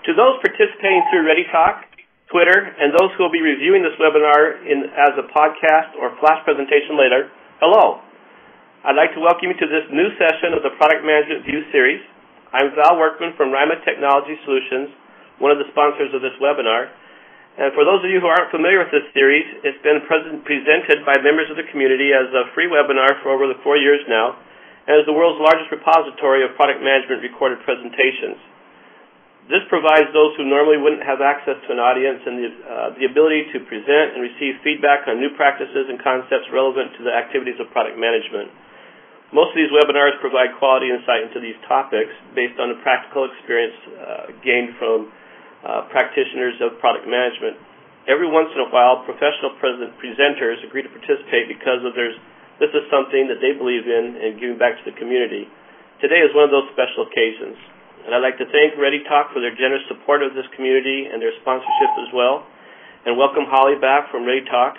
To those participating through ReadyTalk, Twitter, and those who will be reviewing this webinar as a podcast or flash presentation later, hello. I'd like to welcome you to this new session of the Product Management View series. I'm Val Workman from Ryma Technology Solutions, one of the sponsors of this webinar. And for those of you who aren't familiar with this series, it's been presented by members of the community as a free webinar for over 4 years now, and is the world's largest repository of product management recorded presentations. This provides those who normally wouldn't have access to an audience and the ability to present and receive feedback on new practices and concepts relevant to the activities of product management. Most of these webinars provide quality insight into these topics based on the practical experience gained from practitioners of product management. Every once in a while, professional presenters agree to participate because this is something that they believe in and giving back to the community. Today is one of those special occasions. And I'd like to thank ReadyTalk for their generous support of this community and their sponsorship as well. And welcome Holly back from ReadyTalk,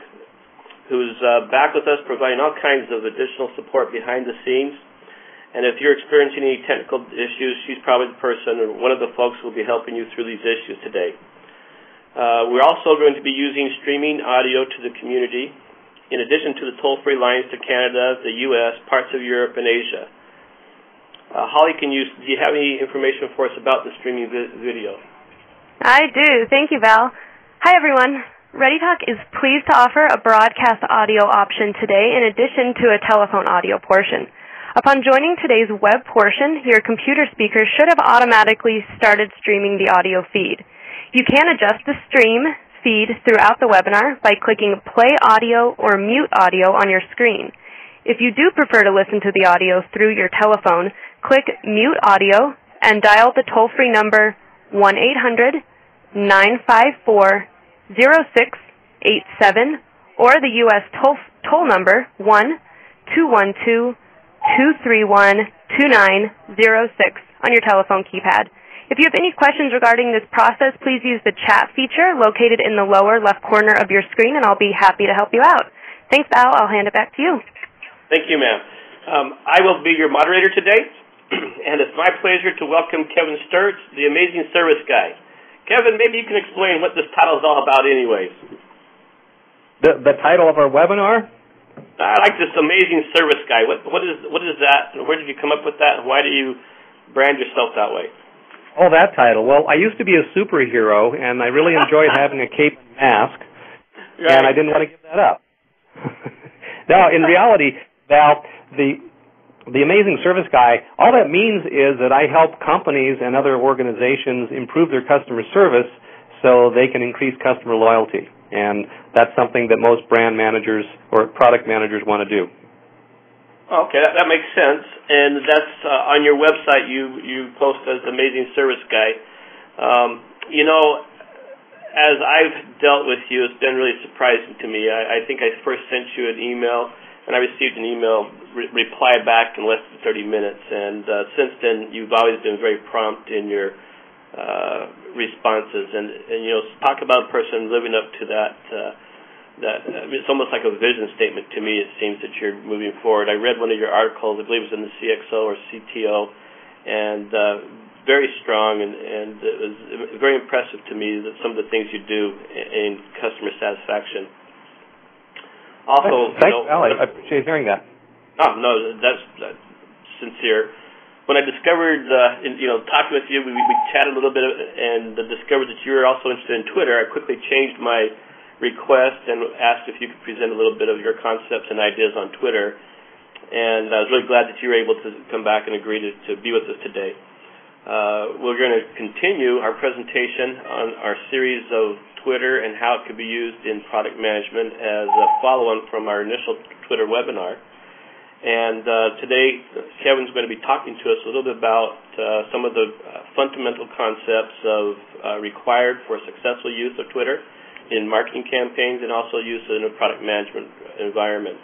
who's back with us providing all kinds of additional support behind the scenes. And if you're experiencing any technical issues, she's probably the person or one of the folks who will be helping you through these issues today. We're also going to be using streaming audio to the community, in addition to the toll-free lines to Canada, the U.S., parts of Europe, and Asia. Holly, do you have any information for us about the streaming video? I do. Thank you, Val. Hi, everyone. ReadyTalk is pleased to offer a broadcast audio option today in addition to a telephone audio portion. Upon joining today's web portion, your computer speaker should have automatically started streaming the audio feed. You can adjust the stream feed throughout the webinar by clicking Play Audio or Mute Audio on your screen. If you do prefer to listen to the audio through your telephone, click Mute Audio and dial the toll-free number 1-800-954-0687 or the U.S. toll number 1-212-231-2906 on your telephone keypad. If you have any questions regarding this process, please use the chat feature located in the lower left corner of your screen, and I'll be happy to help you out. Thanks, Val. I'll hand it back to you. Thank you, ma'am. I will be your moderator today, and it's my pleasure to welcome Kevin Stirtz, the Amazing Service Guy. Kevin, maybe you can explain what this title is all about anyways. The title of our webinar? I like this Amazing Service Guy. What is that, and where did you come up with that, and why do you brand yourself that way? Oh, that title. Well, I used to be a superhero, and I really enjoyed having a cape and mask, right. And I didn't want to give that up. Now, in reality, Val, the Amazing Service Guy, all that means is that I help companies and other organizations improve their customer service so they can increase customer loyalty. And that's something that most brand managers or product managers want to do. Okay, that makes sense. And that's on your website you post as Amazing Service Guy. As I've dealt with you, it's been really surprising to me. I think I first sent you an email, and I received an email reply back in less than 30 minutes. And since then, you've always been very prompt in your responses. And talk about a person living up to that. It's almost like a vision statement to me. It seems that you're moving forward. I read one of your articles. I believe it was in the CXO or CTO, and very strong, and it was very impressive to me that some of the things you do in customer satisfaction. Also, thanks, Al. I appreciate hearing that. Oh no, that's sincere. When I discovered, talking with you, we chatted a little bit and discovered that you were also interested in Twitter. I quickly changed my request and asked if you could present a little bit of your concepts and ideas on Twitter. And I was really glad that you were able to come back and agree to be with us today. We're going to continue our presentation on our series of Twitter and how it could be used in product management as a follow-on from our initial Twitter webinar. And today, Kevin's going to be talking to us a little bit about some of the fundamental concepts required for successful use of Twitter in marketing campaigns and also use in a product management environment.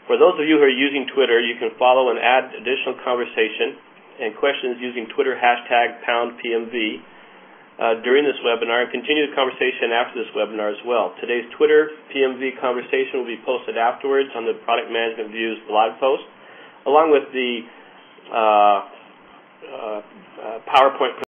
For those of you who are using Twitter, you can follow and add additional conversation and questions using Twitter hashtag #PMV during this webinar, and continue the conversation after this webinar as well. Today's Twitter PMV conversation will be posted afterwards on the Product Management Views blog post, along with the PowerPoint